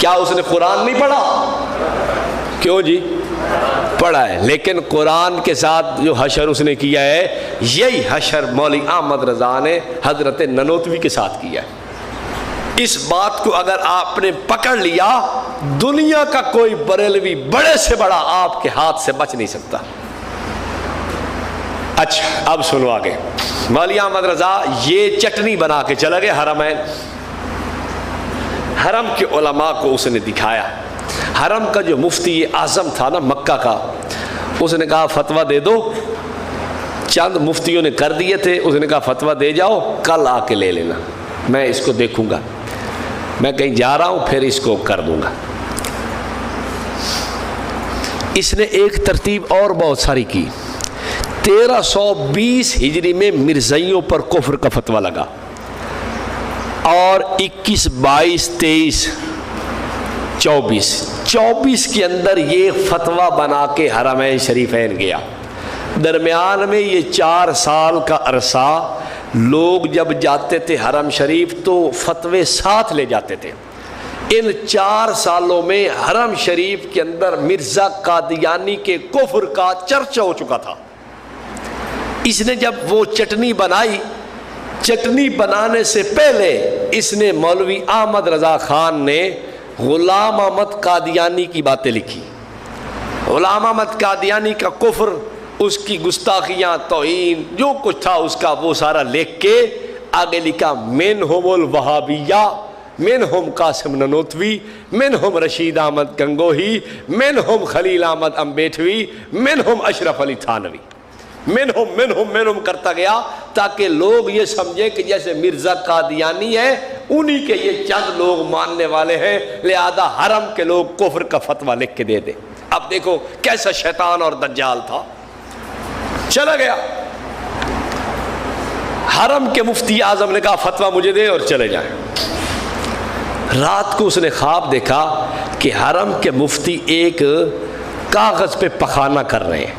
کیا اس نے قرآن نہیں پڑھا؟ کیوں جی پڑھا ہے، لیکن قرآن کے ساتھ جو حشر اس نے کیا ہے یہی حشر مولوی احمد رضا نے حضرت ننوتوی کے ساتھ کیا ہے۔ اس بات کو اگر آپ نے پکڑ لیا دنیا کا کوئی بریلوی بڑے سے بڑا آپ کے ہاتھ سے بچ نہیں سکتا۔ اچھا اب سنو آگے، مولوی احمد رضا یہ چٹنی بنا کے چلا گیا حرمین، حرم کے علماء کو اس نے دکھایا۔ حرم کا جو مفتی اعظم تھا نا مکہ کا، اس نے کہا فتویٰ دے دو، چند مفتیوں نے کر دیے تھے، اس نے کہا فتویٰ دے جاؤ، کل آ کے لے لینا، میں اس کو دیکھوں گا، میں کہیں جا رہا ہوں پھر اس کو کر دوں گا۔ اس نے ایک ترتیب اور بہت ساری کی۔ 1320 ہجری میں مرزائیوں پر کفر کا فتویٰ لگا، اور 21 22 23 24 کے اندر یہ فتویٰ بنا کے حرمین شریفین گیا۔ درمیان میں یہ 4 سال کا عرصہ لوگ جب جاتے تھے حرم شریف تو فتوے ساتھ لے جاتے تھے۔ ان 4 سالوں میں حرم شریف کے اندر مرزا قادیانی کے کفر کا چرچا ہو چکا تھا۔ اس نے جب وہ چٹنی بنائی، چٹنی بنانے سے پہلے اس نے مولوی احمد رضا خان نے غلام احمد قادیانی کی باتیں لکھی۔ غلام احمد قادیانی کا کفر، اس کی گستاخیاں، توہین، جو کچھ تھا اس کا وہ سارا لکھ کے آگے لکھا منہم الوہابیہ، منہم قاسم ننوتوی، منہم رشید احمد گنگوہی، منہم خلیل احمد امبیٹوی، منہم اشرف علی تھانوی، منہم کرتا گیا تاکہ لوگ یہ سمجھے کہ جیسے مرزا قادیانی ہے انہی کے یہ چند لوگ ماننے والے ہیں، لہذا حرم کے لوگ کفر کا فتویٰ لکھ کے دے دیں۔ اب دیکھو کیسا شیطان اور دجال تھا۔ چلا گیا حرم کے مفتی اعظم نے کہا فتویٰ مجھے دے اور چلے جائیں۔ رات کو اس نے خواب دیکھا کہ حرم کے مفتی ایک کاغذ پہ پخانہ کر رہے ہیں۔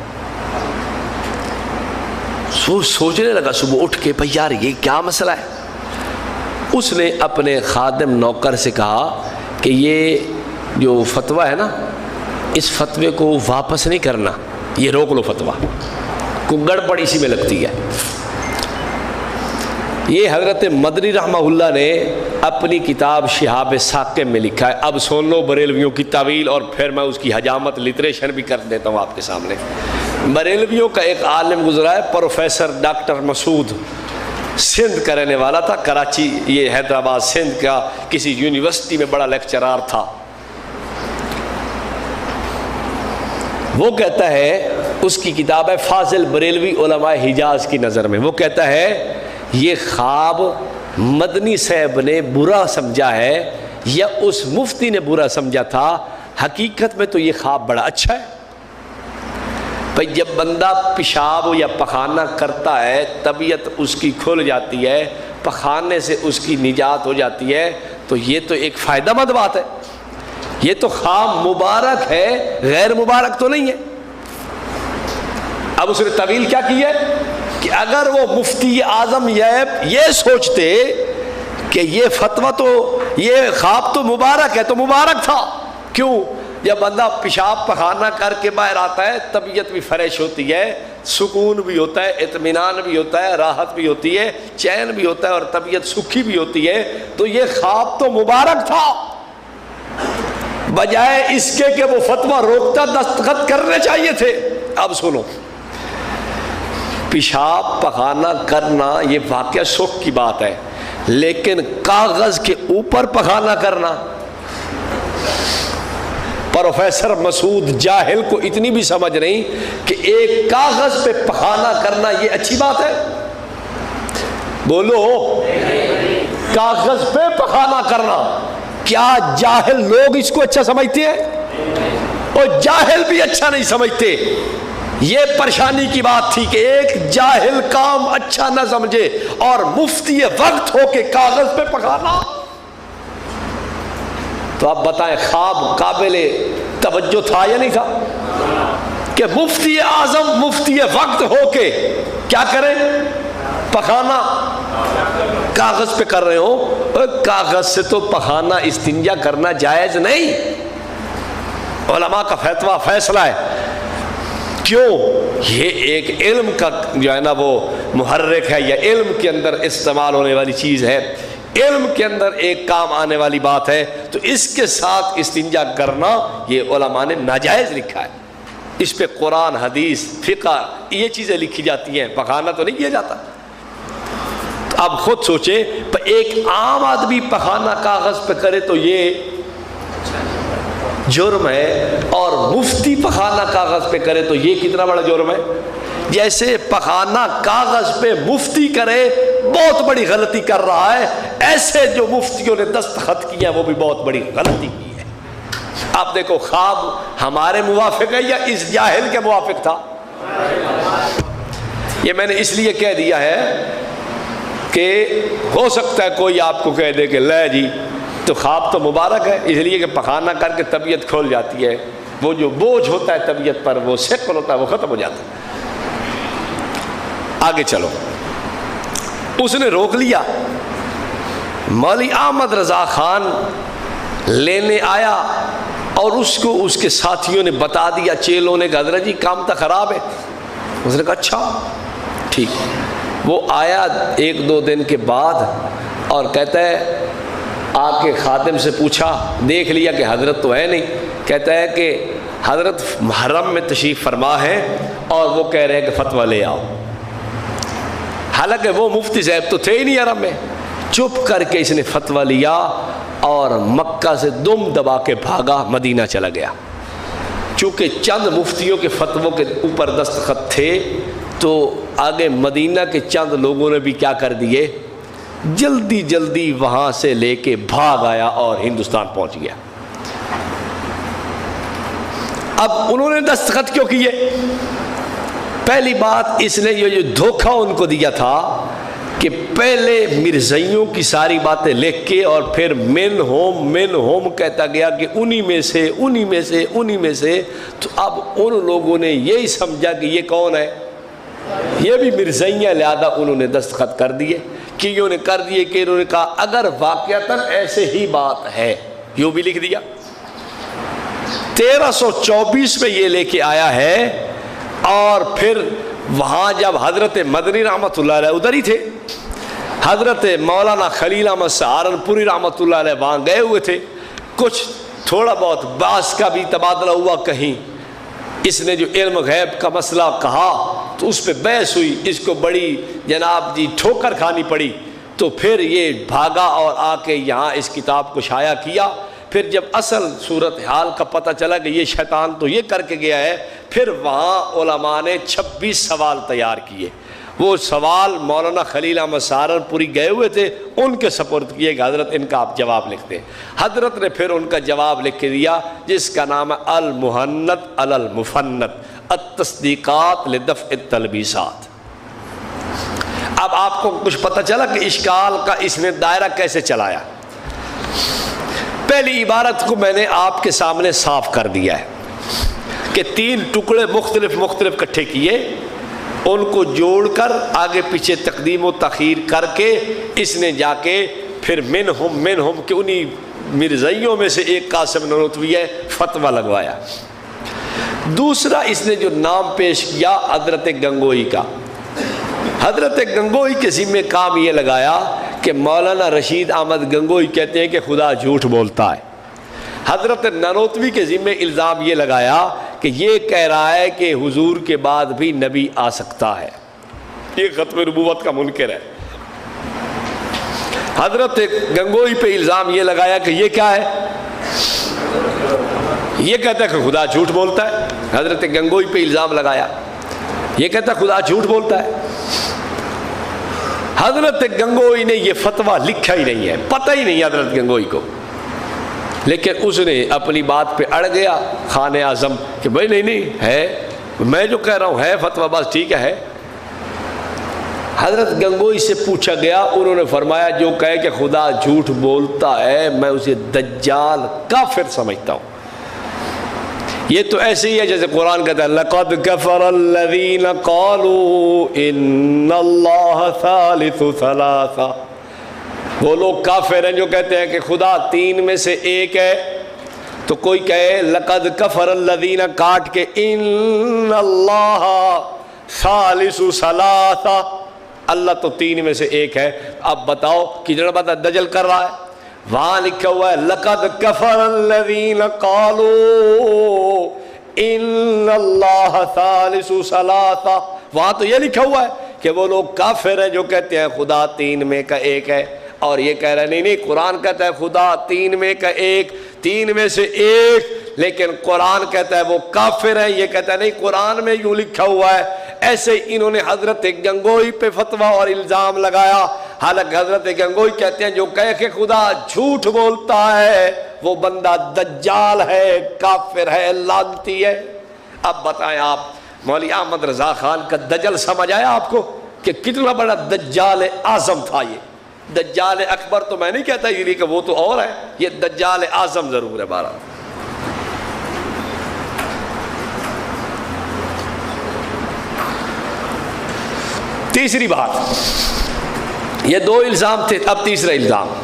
سوچنے لگا صبح اٹھ کے بھئی یار یہ کیا مسئلہ ہے۔ اس نے اپنے خادم نوکر سے کہا کہ یہ جو فتویٰ ہے نا اس فتوے کو واپس نہیں کرنا، یہ روک لو فتویٰ، کوئی گڑبڑ اسی میں لگتی ہے۔ یہ حضرت مدنی رحمہ اللہ نے اپنی کتاب شہاب ثاقب میں لکھا ہے۔ اب سن لو بریلویوں کی تعویل اور پھر میں اس کی حجامت لٹریشن بھی کر دیتا ہوں آپ کے سامنے۔ بریلویوں کا ایک عالم گزرا ہے پروفیسر ڈاکٹر مسعود، سندھ کا رہنے والا تھا، کراچی یہ حیدرآباد سندھ کا کسی یونیورسٹی میں بڑا لیکچرار تھا۔ وہ کہتا ہے، اس کی کتاب ہے فاضل بریلوی علماء حجاز کی نظر میں، وہ کہتا ہے یہ خواب مدنی صاحب نے برا سمجھا ہے یا اس مفتی نے برا سمجھا تھا، حقیقت میں تو یہ خواب بڑا اچھا ہے۔ بھئی جب بندہ پیشاب یا پخانہ کرتا ہے طبیعت اس کی کھل جاتی ہے، پخانے سے اس کی نجات ہو جاتی ہے، تو یہ تو ایک فائدہ مند بات ہے، یہ تو خواب مبارک ہے، غیر مبارک تو نہیں ہے۔ اب اس نے طویل کیا کی ہے کہ اگر وہ مفتی اعظم یہ سوچتے کہ یہ فتویٰ تو یہ خواب تو مبارک ہے، تو مبارک تھا، کیوں؟ جب بندہ پیشاب پخانہ کر کے باہر آتا ہے طبیعت بھی فریش ہوتی ہے، سکون بھی ہوتا ہے، اطمینان بھی ہوتا ہے، راحت بھی ہوتی ہے، چین بھی ہوتا ہے اور طبیعت سکھی بھی ہوتی ہے، تو یہ خواب تو مبارک تھا، بجائے اس کے کہ وہ فتویٰ روکتا دستخط کرنے چاہیے تھے۔ اب سنو، پیشاب پخانہ کرنا یہ واقعہ سکھ کی بات ہے، لیکن کاغذ کے اوپر پخانہ کرنا، پروفیسر مسعود جاہل کو اتنی بھی سمجھ نہیں کہ ایک کاغذ پہ پخانہ کرنا یہ اچھی بات ہے؟ بولو، کاغذ پہ پخانہ کرنا، کیا جاہل لوگ اس کو اچھا سمجھتے ہیں؟ اور جاہل بھی اچھا نہیں سمجھتے۔ یہ پریشانی کی بات تھی کہ ایک جاہل کام اچھا نہ سمجھے اور مفتی وقت ہو کے کاغذ پہ پخانا۔ تو آپ بتائیں خواب قابل توجہ تھا یا نہیں تھا کہ مفتی اعظم مفتی وقت ہو کے کیا کریں؟ پخانا۔ کاغذ پہ کر رہے ہو، کاغذ سے تو پخانا استنجا کرنا جائز نہیں، علماء کا فتویٰ فیصلہ ہے۔ کیوں؟ یہ ایک علم کا جو ہے نا وہ محرک ہے، یا علم کے اندر استعمال ہونے والی چیز ہے، علم کے اندر ایک کام آنے والی بات ہے، تو اس کے ساتھ استنجا کرنا یہ علماء نے ناجائز لکھا ہے۔ اس پہ قرآن، حدیث، فقہ یہ چیزیں لکھی جاتی ہیں، پخانا تو نہیں کیا جاتا۔ تو اب خود سوچیں، ایک عام آدمی پخانا کاغذ پہ کرے تو یہ جرم ہے، اور مفتی پخانا کاغذ پہ کرے تو یہ کتنا بڑا جرم ہے۔ جیسے پخانا کاغذ پہ مفتی کرے بہت بڑی غلطی کر رہا ہے، ایسے جو مفتیوں نے دستخط کیا وہ بھی بہت بڑی غلطی کی ہے۔ آپ دیکھو، خواب ہمارے موافق ہے یا اس جاہل کے موافق تھا؟ یہ میں نے اس لیے کہہ دیا ہے کہ ہو سکتا ہے کوئی آپ کو کہہ دے کہ لے جی تو خواب تو مبارک ہے، اس لیے کہ پخانا کر کے طبیعت کھول جاتی ہے، وہ جو بوجھ ہوتا ہے طبیعت پر، وہ ثقل ہوتا ہے، وہ ختم ہو جاتا ہے۔ آگے چلو، اس نے روک لیا، مولوی احمد رضا خان لینے آیا اور اس کو اس کے ساتھیوں نے بتا دیا، چیلوں نے، کہ حضرت جی کام تو خراب ہے۔ اس نے کہا اچھا ٹھیک۔ وہ آیا ایک دو دن کے بعد اور کہتا ہے، آ کے خادم سے پوچھا، دیکھ لیا کہ حضرت تو ہے نہیں، کہتا ہے کہ حضرت حرم میں تشریف فرما ہے اور وہ کہہ رہے ہیں کہ فتویٰ لے آؤ۔ حالانکہ وہ مفتی صاحب تو تھے ہی نہیں حرم میں۔ چپ کر کے اس نے فتویٰ لیا اور مکہ سے دم دبا کے بھاگا، مدینہ چلا گیا۔ چونکہ چند مفتیوں کے فتووں کے اوپر دستخط تھے تو آگے مدینہ کے چند لوگوں نے بھی کیا کر دیے، جلدی جلدی وہاں سے لے کے بھاگ آیا اور ہندوستان پہنچ گیا۔ اب انہوں نے دستخط کیوں کیے؟ پہلی بات، اس نے یہ جو دھوکہ ان کو دیا تھا کہ پہلے مرزائیوں کی ساری باتیں لکھ کے اور پھر من ہوم کہتا گیا کہ انہی میں سے، تو اب ان لوگوں نے یہی سمجھا کہ یہ کون ہے، یہ بھی مرزائیاں، لہذا انہوں نے دستخط کر دیے۔ کیوں نے کر دیے کہ انہوں نے کہا اگر واقعتاً ایسے ہی بات ہے، یوں بھی لکھ دیا۔ 1324 میں یہ لے کے آیا ہے، اور پھر وہاں جب حضرت مدنی رحمۃ اللہ علیہ ادھر ہی تھے، حضرت مولانا خلیل احمد سہارنپوری رحمۃ اللہ علیہ وہاں گئے ہوئے تھے، کچھ تھوڑا بہت باس کا بھی تبادلہ ہوا، کہیں اس نے جو علم غیب کا مسئلہ کہا تو اس پہ بحث ہوئی، اس کو بڑی جناب جی ٹھوکر کھانی پڑی، تو پھر یہ بھاگا اور آ کے یہاں اس کتاب کو شائع کیا۔ پھر جب اصل صورتحال کا پتہ چلا کہ یہ شیطان تو یہ کر کے گیا ہے، پھر وہاں علماء نے 26 سوال تیار کیے۔ وہ سوال مولانا خلیل احمد سہارنپوری گئے ہوئے تھے، ان کے سپرد کیے کہ حضرت ان کا آپ جواب لکھ دیں۔ حضرت نے پھر ان کا جواب لکھ کے دیا، جس کا نام ہے المحنت علی المفنت، التصدیقات لدفع التلبیسات۔ اب آپ کو کچھ پتہ چلا کہ اشکال کا اس نے دائرہ کیسے چلایا۔ پہلی عبارت کو میں نے آپ کے سامنے صاف کر دیا ہے کہ 3 ٹکڑے مختلف کٹھے کیے، ان کو جوڑ کر آگے پیچھے تقدیم و تاخیر کر کے اس نے جا کے پھر منہم کہ انہی مرزائیوں میں سے ایک قاسم نانوتوی ہے، فتویٰ لگوایا۔ دوسرا اس نے جو نام پیش کیا حضرت گنگوئی کا، حضرت گنگوئی کے ذمہ کام یہ لگایا کہ مولانا رشید احمد گنگوئی کہتے ہیں کہ خدا جھوٹ بولتا ہے۔ حضرت نانوتوی کے ذمہ الزام یہ لگایا کہ یہ کہہ رہا ہے کہ حضور کے بعد بھی نبی آ سکتا ہے، یہ ختم نبوت کا منکر ہے۔ حضرت گنگوئی پہ الزام یہ لگایا کہ یہ کیا ہے، یہ کہتا ہے کہ خدا جھوٹ بولتا ہے۔ حضرت گنگوئی پہ الزام لگایا، یہ کہتا ہے خدا جھوٹ بولتا ہے۔ حضرت گنگوئی نے یہ فتویٰ لکھا ہی نہیں ہے، پتہ ہی نہیں حضرت گنگوئی کو، لیکن اس نے اپنی بات پہ اڑ گیا خان اعظم کہ بھائی نہیں ہے، میں جو کہہ رہا ہوں ہے فتویٰ، بس ٹھیک ہے۔ حضرت گنگوئی سے پوچھا گیا، انہوں نے فرمایا جو کہے کہ خدا جھوٹ بولتا ہے میں اسے دجال کافر سمجھتا ہوں۔ یہ تو ایسے ہی ہے جیسے قرآن کہتا ہے لَقَدْ كَفَرَ الَّذِينَ قَالُوا إِنَّ اللَّهَ ثَالِثُ ثَلَاثَةٍ، وہ لوگ کافر ہیں جو کہتے ہیں کہ خدا تین میں سے ایک ہے. تو کوئی کہے لَقَدْ كَفَرَ الَّذِينَ کاٹ کے إِنَّ اللَّهَ ثَالِثُ ثَلَاثَةٍ، اللہ تو تین میں سے ایک ہے. اب بتاؤ کتنا بتا دجل کر رہا ہے. وہاں لکھا ہوا ہے لَقَدْ كَفَرَ الَّذِينَ قَالُوا إِنَّ اللَّهَ ثَالِثُ ثَلَاثَةٍ، وہاں تو یہ لکھا ہوا ہے کہ وہ لوگ کافر ہیں جو کہتے ہیں خدا تین میں کا ایک ہے. اور یہ کہہ رہے نہیں قرآن کہتا ہے خدا تین میں کا ایک، تین میں سے ایک، لیکن قرآن کہتا ہے وہ کافر ہیں. یہ کہتا ہے نہیں قرآن میں یوں لکھا ہوا ہے. ایسے انہوں نے حضرت گنگوئی پہ فتویٰ اور الزام لگایا. حالانکہ حضرت گنگوئی کہتے ہیں جو کہے کہ خدا جھوٹ بولتا ہے وہ بندہ دجال ہے، کافر ہے، لعنتی ہے. اب بتائیں آپ مولوی احمد رضا خان کا دجل سمجھ آیا آپ کو کہ کتنا بڑا دجال اعظم تھا. یہ دجال اکبر تو میں نہیں کہتا یہ کہ وہ تو اور ہے، یہ دجال اعظم ضرور ہے. بارہ تیسری بات، یہ دو الزام تھے، اب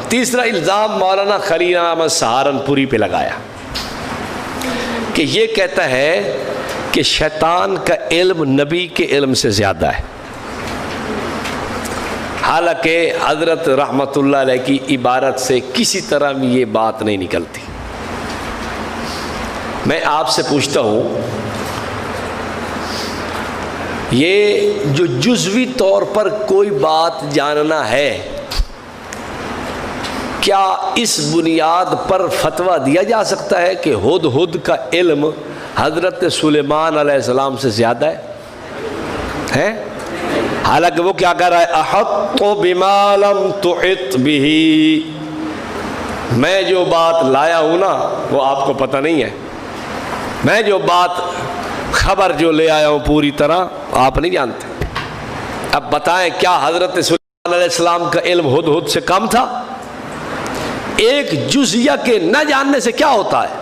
تیسرا الزام مولانا خلیل احمد سہارنپوری پہ لگایا کہ یہ کہتا ہے کہ شیطان کا علم نبی کے علم سے زیادہ ہے. حالانکہ حضرت رحمت اللہ علیہ کی عبارت سے کسی طرح بھی یہ بات نہیں نکلتی. میں آپ سے پوچھتا ہوں یہ جو جزوی طور پر کوئی بات جاننا ہے، کیا اس بنیاد پر فتویٰ دیا جا سکتا ہے کہ ہدہد کا علم حضرت سلیمان علیہ السلام سے زیادہ ہے؟ حالانکہ وہ کیا کہہ رہا ہے احط بما لم تحط به، میں جو بات لایا ہوں نا وہ آپ کو پتہ نہیں ہے، میں جو بات خبر جو لے آیا ہوں پوری طرح آپ نہیں جانتے. اب بتائیں کیا حضرت سلیمان علیہ السلام کا علم ہدہد سے کم تھا؟ ایک جزیہ کے نہ جاننے سے کیا ہوتا ہے؟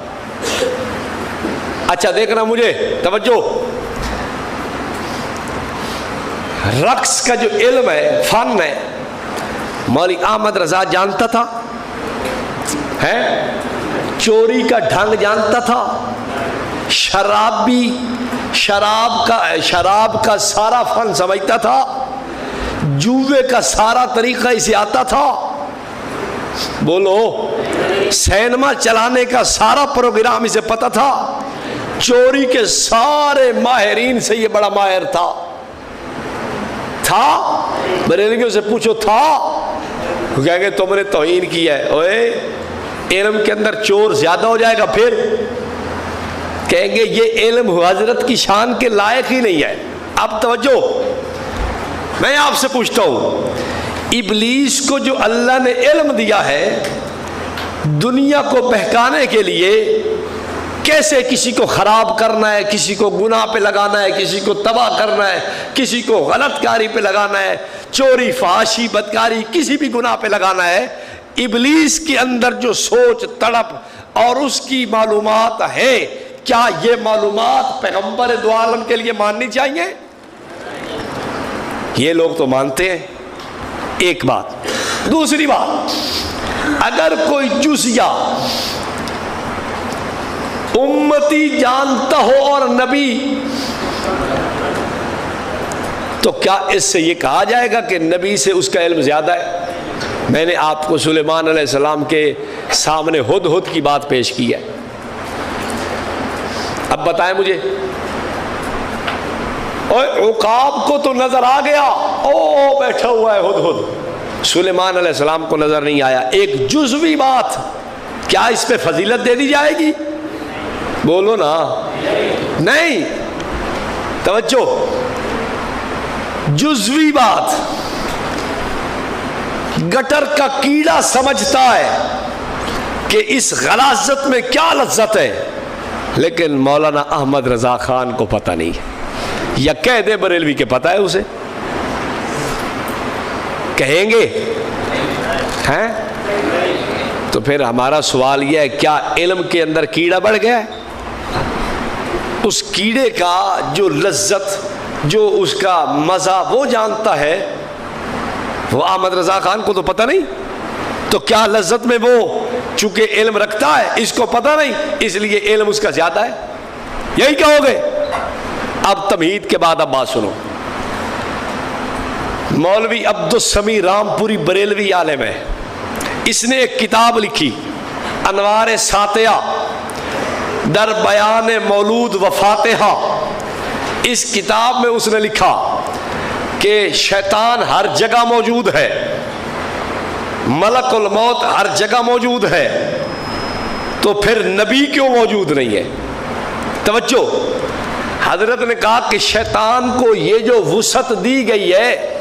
اچھا دیکھنا مجھے توجہ، رقص کا جو علم ہے، فن ہے، مولوی احمد رضا جانتا تھا ہے؟ چوری کا ڈھنگ جانتا تھا، شراب کا سارا فن سمجھتا تھا، جوے کا سارا طریقہ اسے آتا تھا، بولو سینما چلانے کا سارا پروگرام اسے پتا تھا، چوری کے سارے ماہرین سے یہ بڑا ماہر تھا. بریلویوں سے پوچھو تھا، وہ کہیں گے تم نے توہین کی ہے. اوئے علم کے اندر چور زیادہ ہو جائے گا پھر کہیں گے یہ علم حضرت کی شان کے لائق ہی نہیں ہے. اب توجہ، میں آپ سے پوچھتا ہوں ابلیس کو جو اللہ نے علم دیا ہے دنیا کو بہکانے کے لیے، کیسے کسی کو خراب کرنا ہے، کسی کو گناہ پہ لگانا ہے، کسی کو تباہ کرنا ہے، کسی کو غلط کاری پہ لگانا ہے، چوری فحاشی بدکاری کسی بھی گناہ پہ لگانا ہے، ابلیس کے اندر جو سوچ تڑپ اور اس کی معلومات ہے، کیا یہ معلومات پیغمبر دو عالم کے لیے ماننی چاہیے؟ یہ لوگ تو مانتے ہیں. ایک بات. دوسری بات، اگر کوئی جزیہ امتی جانتا ہو اور نبی، تو کیا اس سے یہ کہا جائے گا کہ نبی سے اس کا علم زیادہ ہے؟ میں نے آپ کو سلیمان علیہ السلام کے سامنے ہدہد کی بات پیش کی ہے. اب بتائیں مجھے، عقاب کو تو نظر آ گیا، او بیٹھا ہوا ہے ہدہد، سلیمان علیہ السلام کو نظر نہیں آیا. ایک جزوی بات، کیا اس پہ فضیلت دے دی جائے گی؟ بولو نا. نہیں. توجہ، جزوی بات گٹر کا کیڑا سمجھتا ہے کہ اس غلاظت میں کیا لذت ہے، لیکن مولانا احمد رضا خان کو پتہ نہیں ہے، یا کہہ دے بریلوی کے پتہ ہے اسے، کہیں گے ہیں؟ تو پھر ہمارا سوال یہ ہے کیا علم کے اندر کیڑا بڑھ گیا ہے؟ اس کیڑے کا جو لذت، جو اس کا مزہ وہ جانتا ہے، وہ احمد رضا خان کو تو پتہ نہیں، تو کیا لذت میں وہ چونکہ علم رکھتا ہے، اس کو پتہ نہیں، اس لیے علم اس کا زیادہ ہے، یہی کہو گے؟ اب تمہید کے بعد اب بات سنو. مولوی عبدالسمیع رامپوری بریلوی عالم ہے، اس نے ایک کتاب لکھی انوار ساتیہ در بیان مولود و فاتحہ. اس کتاب میں اس نے لکھا کہ شیطان ہر جگہ موجود ہے، ملک الموت ہر جگہ موجود ہے، تو پھر نبی کیوں موجود نہیں ہے؟ توجہ، حضرت نے کہا کہ شیطان کو یہ جو وسعت دی گئی ہے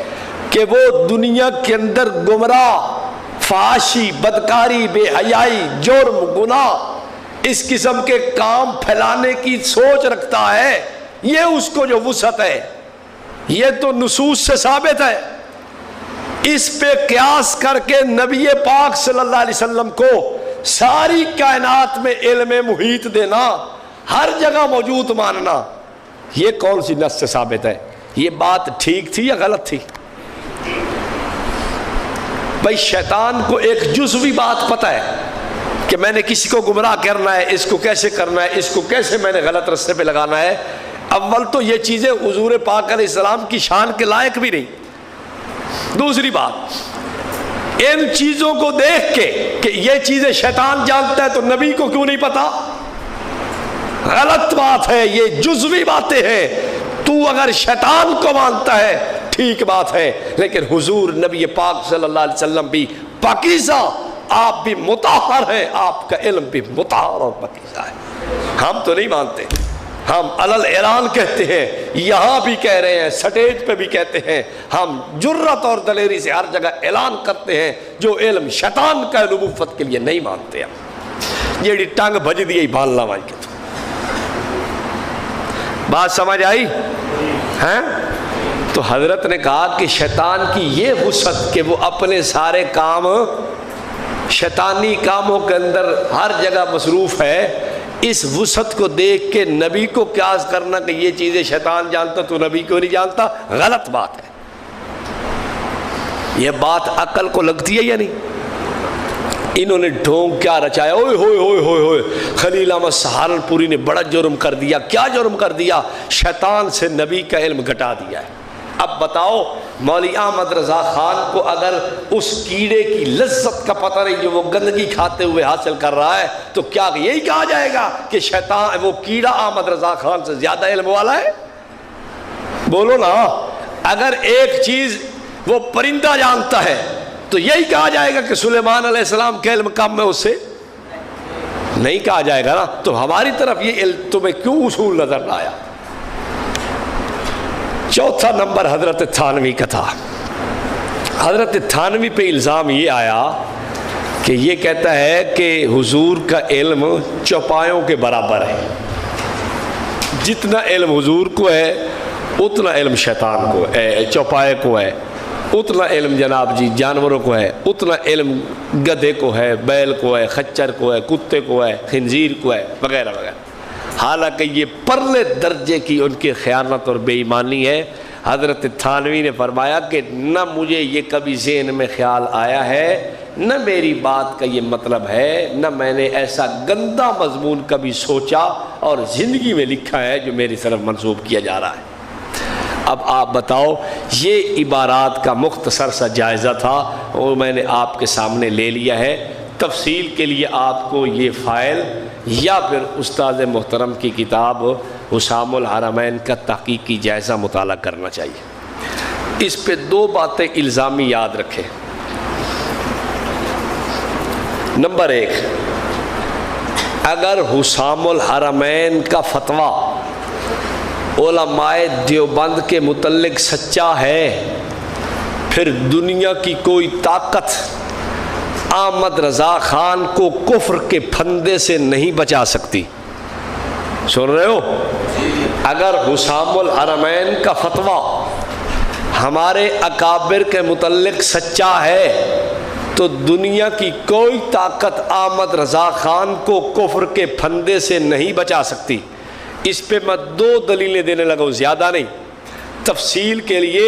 کہ وہ دنیا کے اندر گمراہ، فحاشی، بدکاری، بے حیائی، جرم، گناہ، اس قسم کے کام پھیلانے کی سوچ رکھتا ہے، یہ اس کو جو وسعت ہے، یہ تو نصوص سے ثابت ہے. اس پہ قیاس کر کے نبی پاک صلی اللہ علیہ وسلم کو ساری کائنات میں علم محیط دینا، ہر جگہ موجود ماننا، یہ کون سی نص سے ثابت ہے؟ یہ بات ٹھیک تھی یا غلط تھی؟ بھائی شیطان کو ایک جزوی بات پتہ ہے کہ میں نے کسی کو گمراہ کرنا ہے، اس کو کیسے کرنا ہے، اس کو کیسے میں نے غلط رستے پہ لگانا ہے. اول تو یہ چیزیں حضور پاک علیہ السلام کی شان کے لائق بھی نہیں. دوسری بات، ان چیزوں کو دیکھ کے کہ یہ چیزیں شیطان جانتا ہے تو نبی کو کیوں نہیں پتا؟ غلط بات ہے، یہ جزوی باتیں ہیں. تو اگر شیطان کو مانتا ہے ٹھیک بات ہے، لیکن حضور نبی پاک صلی اللہ علیہ وسلم بھی پاکیزہ، آپ بھی مطہر ہیں، آپ کا علم بھی مطہر اور پاکیزہ ہے. ہم تو نہیں مانتے، ہم علل اعلان کہتے ہیں، یہاں بھی کہہ رہے ہیں، سٹیج پہ بھی کہتے ہیں، ہم جرت اور دلیری سے ہر جگہ اعلان کرتے ہیں جو علم شیطان کا نبوت کے لیے نہیں مانتے. ہم یہ ٹانگ بھج دی بھالنا مائی کے. تو بات سمجھ آئی ہیں؟ تو حضرت نے کہا کہ شیطان کی یہ وسعت کہ وہ اپنے سارے کام شیطانی کاموں کے اندر ہر جگہ مصروف ہے، اس وسعت کو دیکھ کے نبی کو قیاس کرنا کہ یہ چیزیں شیطان جانتا تو نبی کیوں نہیں جانتا، غلط بات ہے. یہ بات عقل کو لگتی ہے یا نہیں؟ انہوں نے ڈھونگ کیا رچایا، اوئے ہوئے ہوئے ہوئے ہوئے، خلیل احمد سہارنپوری نے بڑا جرم کر دیا. کیا جرم کر دیا؟ شیطان سے نبی کا علم گھٹا دیا ہے. اب بتاؤ، مولوی احمد رضا خان کو اگر اس کیڑے کی لذت کا پتہ نہیں جو وہ گندگی کھاتے ہوئے حاصل کر رہا ہے، تو کیا یہی کہا جائے گا کہ شیطان وہ کیڑا احمد رضا خان سے زیادہ علم والا ہے؟ بولو نا. اگر ایک چیز وہ پرندہ جانتا ہے تو یہی کہا جائے گا کہ سلیمان علیہ السلام کا علم کم ہے اس سے؟ نہیں کہا جائے گا نا. تو ہماری طرف یہ علم تمہیں کیوں اصول نظر نہ آیا؟ چوتھا نمبر حضرت تھانوی کا تھا. حضرت تھانوی پہ الزام یہ آیا کہ یہ کہتا ہے کہ حضور کا علم چوپایوں کے برابر ہے. جتنا علم حضور کو ہے اتنا علم شیطان کو ہے، چوپائے کو ہے. اتنا علم جناب جی جانوروں کو ہے، اتنا علم گدھے کو ہے، بیل کو ہے، خچر کو ہے، کتے کو ہے، خنزیر کو ہے، وغیرہ وغیرہ. حالانکہ یہ پرلے درجے کی ان کی خیانت اور بے ایمانی ہے. حضرت تھانوی نے فرمایا کہ نہ مجھے یہ کبھی ذہن میں خیال آیا ہے، نہ میری بات کا یہ مطلب ہے، نہ میں نے ایسا گندا مضمون کبھی سوچا اور زندگی میں لکھا ہے جو میری طرف منسوب کیا جا رہا ہے. اب آپ بتاؤ، یہ عبارات کا مختصر سا جائزہ تھا اور میں نے آپ کے سامنے لے لیا ہے. تفصیل کے لیے آپ کو یہ فائل یا پھر استاد محترم کی کتاب حسام الحرمین کا تحقیقی جائزہ مطالعہ کرنا چاہیے. اس پہ دو باتیں الزامی یاد رکھیں. نمبر 1، اگر حسام الحرمین کا فتویٰ علماء دیوبند کے متعلق سچا ہے، پھر دنیا کی کوئی طاقت احمد رضا خان کو کفر کے پھندے سے نہیں بچا سکتی. سن رہے ہو؟ اگر حسام الحرمین کا فتویٰ ہمارے اکابر کے متعلق سچا ہے تو دنیا کی کوئی طاقت احمد رضا خان کو کفر کے پھندے سے نہیں بچا سکتی. اس پہ میں 2 دلیلیں دینے لگا ہوں، زیادہ نہیں. تفصیل کے لیے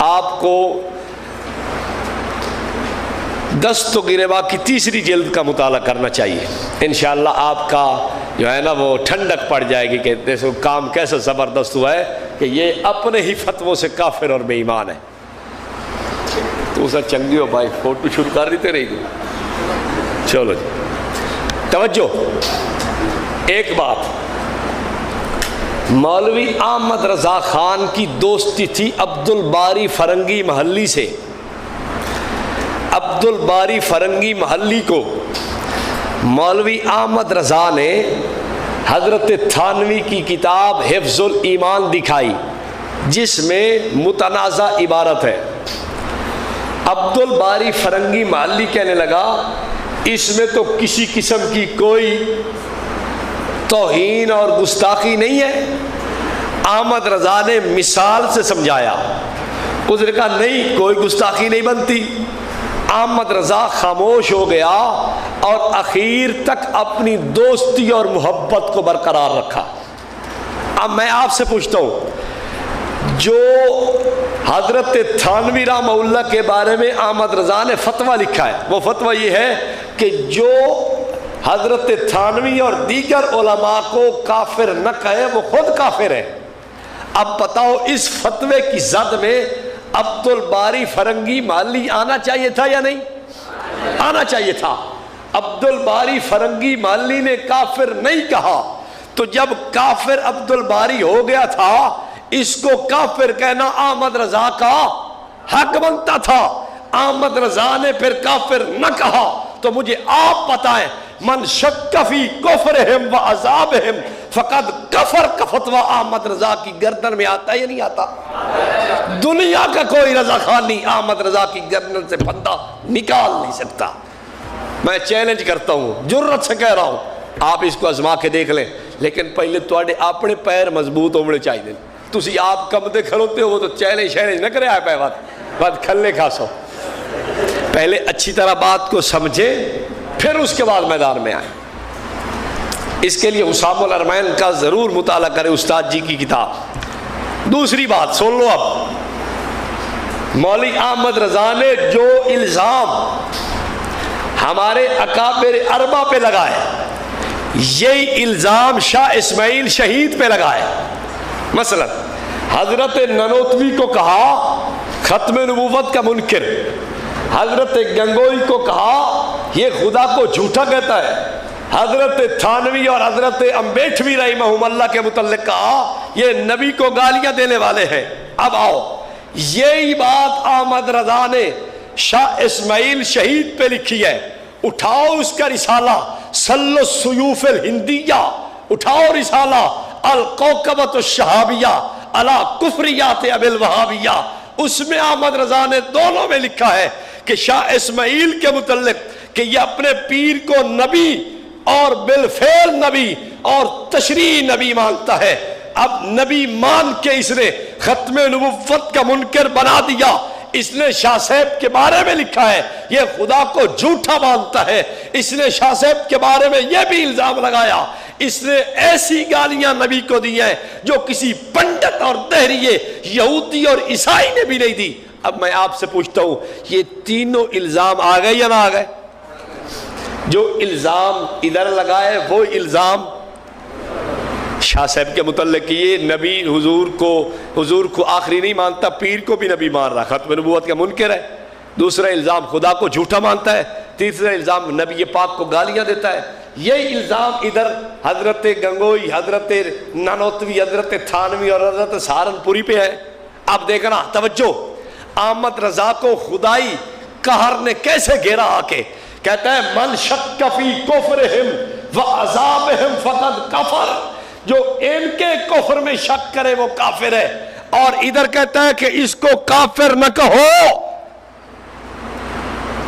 آپ کو دست و گریباں کی 3 جلد کا مطالعہ کرنا چاہیے. انشاءاللہ آپ کا جو ہے نا وہ ٹھنڈک پڑ جائے گی کہ دیکھو کام کیسا زبردست ہوا ہے کہ یہ اپنے ہی فتووں سے کافر اور بے ایمان ہے. تو اسے چنگی ہو بھائی، فوٹو شروع کر دیتے رہی. چلو جی توجہ. ایک بات، مولوی احمد رضا خان کی دوستی تھی عبد الباری فرنگی محلی سے. عبد الباری فرنگی محلی کو مولوی احمد رضا نے حضرت تھانوی کی کتاب حفظ الایمان دکھائی جس میں متنازع عبارت ہے. عبد الباری فرنگی محلی کہنے لگا اس میں تو کسی قسم کی کوئی توہین اور گستاخی نہیں ہے. احمد رضا نے مثال سے سمجھایا. اس نے کہا نہیں، کوئی گستاخی نہیں بنتی. احمد رضا خاموش ہو گیا اور اخیر تک اپنی دوستی اور محبت کو برقرار رکھا. اب میں آپ سے پوچھتا ہوں، جو حضرت تھانوی رحمہ اللہ کے بارے میں احمد رضا نے فتویٰ لکھا ہے، وہ فتویٰ یہ ہے کہ جو حضرت تھانوی اور دیگر علماء کو کافر نہ کہے وہ خود کافر ہے. اب بتاؤ اس فتوے کی زد میں عبد الباری فرنگی محلی آنا چاہیے تھا یا نہیں؟ آنا چاہیے تھا. عبد الباری فرنگی محلی نے کافر نہیں کہا، تو جب کافر عبد الباری ہو گیا تھا اس کو کافر کہنا احمد رضا کا حق بنتا تھا. احمد رضا نے پھر کافر نہ کہا. تو مجھے آپ بتائیں، من شک فی کفرہم و عذابہم فقد کفر کا فتویٰ احمد رضا کی گردن میں آتا ہے یا نہیں آتا؟ دنیا کا کوئی رضا خان نہیں احمد رضا کی گردن سے بندہ نکال نہیں سکتا. میں چیلنج کرتا ہوں، جرت سے کہہ رہا ہوں، آپ اس کو آزما کے دیکھ لیں. لیکن پہلے تواڈے اپنے پیر مضبوط ہونے چاہیے. تسی آپ کمدے کھلوتے ہو تو چیلنج نہ کرے آپ بات کھلے کھاسو. پہلے اچھی طرح بات کو سمجھیں پھر اس کے بعد میدان میں آئیں. اس کے لیے حسام الارمین کا ضرور مطالعہ کریں، استاد جی کی کتاب. دوسری بات سن لو. اب مولوی احمد رضا نے جو الزام ہمارے اکابر اربعہ پہ لگائے، یہی الزام شاہ اسماعیل شہید پہ لگائے. مثلا حضرت ننوتوی کو کہا ختم نبوت کا منکر، حضرت گنگوئی کو کہا یہ خدا کو جھوٹا کہتا ہے، حضرت تھانوی اور حضرت امبیٹوی رحمہم اللہ کے متعلق کہا یہ نبی کو گالیاں دینے والے ہیں. اب آؤ، یہی بات احمد رضا نے شاہ اسماعیل شہید پہ لکھی ہے. اٹھاؤ اس کا رسالہ سل السیوف الہندیہ، اٹھاؤ رسالہ القوکبۃ الشہابیہ علی کفریات ابی الوہابیہ. اس میں احمد رضا نے دونوں میں لکھا ہے کہ شاہ اسماعیل کے متعلق کہ یہ اپنے پیر کو نبی اور بالفعل نبی اور تشریعی نبی مانتا ہے. اب نبی مان کے اس نے ختم نبوت کا منکر بنا دیا. اس نے شاہ صاحب کے بارے میں لکھا ہے یہ خدا کو جھوٹا مانتا ہے. اس نے شاہ صاحب کے بارے میں یہ بھی الزام لگایا اس نے ایسی گالیاں نبی کو دی ہیں جو کسی پنڈت اور دہریے یہودی اور عیسائی نے بھی نہیں دی. اب میں آپ سے پوچھتا ہوں یہ تینوں الزام آ گئے یا نہ آ گئے؟ جو الزام ادھر لگائے وہ الزام شاہ صاحب کے متعلق یہ نبی حضور کو آخری نہیں مانتا، پیر کو بھی نبی مان رہا، ختم نبوت کا منکر ہے. دوسرا الزام خدا کو جھوٹا مانتا ہے. تیسرا الزام نبی پاک کو گالیاں دیتا ہے. یہی الزام ادھر حضرت گنگوئی، حضرت نانوتوی، حضرت تھانوی اور حضرت سہارنپوری پہ ہے. اب دیکھنا توجہ، احمد رضا کو خدائی قہر نے کیسے گھیرا آ کے. کہتا ہے من شک فی کفرہم وعذابہم فقد کفر، جو ان کے کفر میں شک کرے وہ کافر ہے. اور ادھر کہتا ہے کہ اس کو کافر نہ کہو،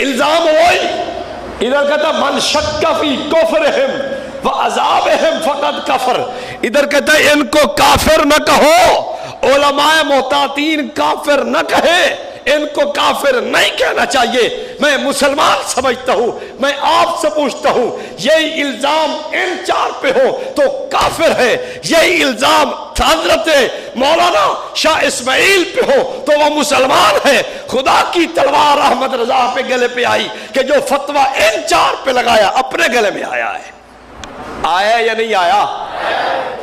الزام ہوئی. ادھر کہتا ہے من شک فی کفرہم وعذابہم فقد کفر، ادھر کہتا ہے ان کو کافر نہ کہو. علماء محتاطین کافر نہ کہے، ان کو کافر نہیں کہنا چاہیے، میں مسلمان سمجھتا ہوں۔ میں آپ سے پوچھتا ہوں، یہی الزام ان چار پہ ہو تو کافر ہے، یہی الزام حضرت مولانا شاہ اسماعیل پہ ہو تو وہ مسلمان ہے۔ خدا کی تلوار احمد رضا پہ گلے پہ آئی کہ جو فتویٰ ان چار پہ لگایا اپنے گلے میں آیا ہے۔ آیا یا نہیں آیا؟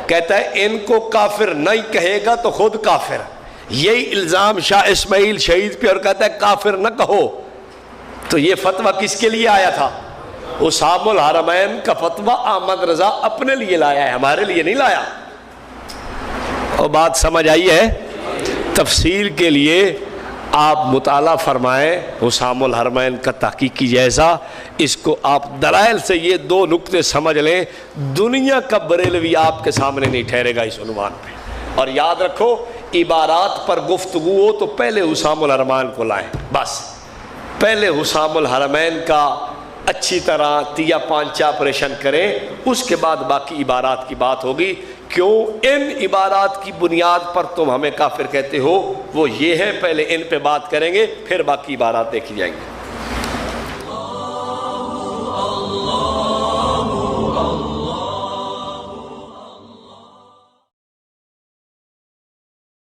کہتا ہے ان کو کافر نہیں کہے گا تو خود کافر۔ یہی الزام شاہ اسماعیل شہید پہ اور کہتا ہے کافر نہ کہو۔ تو یہ فتویٰ کس کے لیے آیا تھا؟ اسام الحرمین کا فتویٰ احمد رضا اپنے لیے لایا ہے، ہمارے لیے نہیں لایا۔ اور بات سمجھ آئی ہے؟ تفصیل کے لیے آپ مطالعہ فرمائیں اسام الحرمین کا تحقیقی جائزہ، اس کو آپ دلائل سے یہ دو نکتے سمجھ لیں، دنیا کا بریلوی آپ کے سامنے نہیں ٹھہرے گا اس عنوان پہ۔ اور یاد رکھو، عبارات پر گفتگو ہو تو پہلے اسام الحرمین کو لائیں، بس پہلے اسام الحرمین کا اچھی طرح تیا پانچا آپریشن کریں، اس کے بعد باقی عبارات کی بات ہوگی۔ کیوں ان عبارات کی بنیاد پر تم ہمیں کافر کہتے ہو؟ وہ یہ ہے، پہلے ان پہ بات کریں گے پھر باقی عبارات دیکھی جائیں گے۔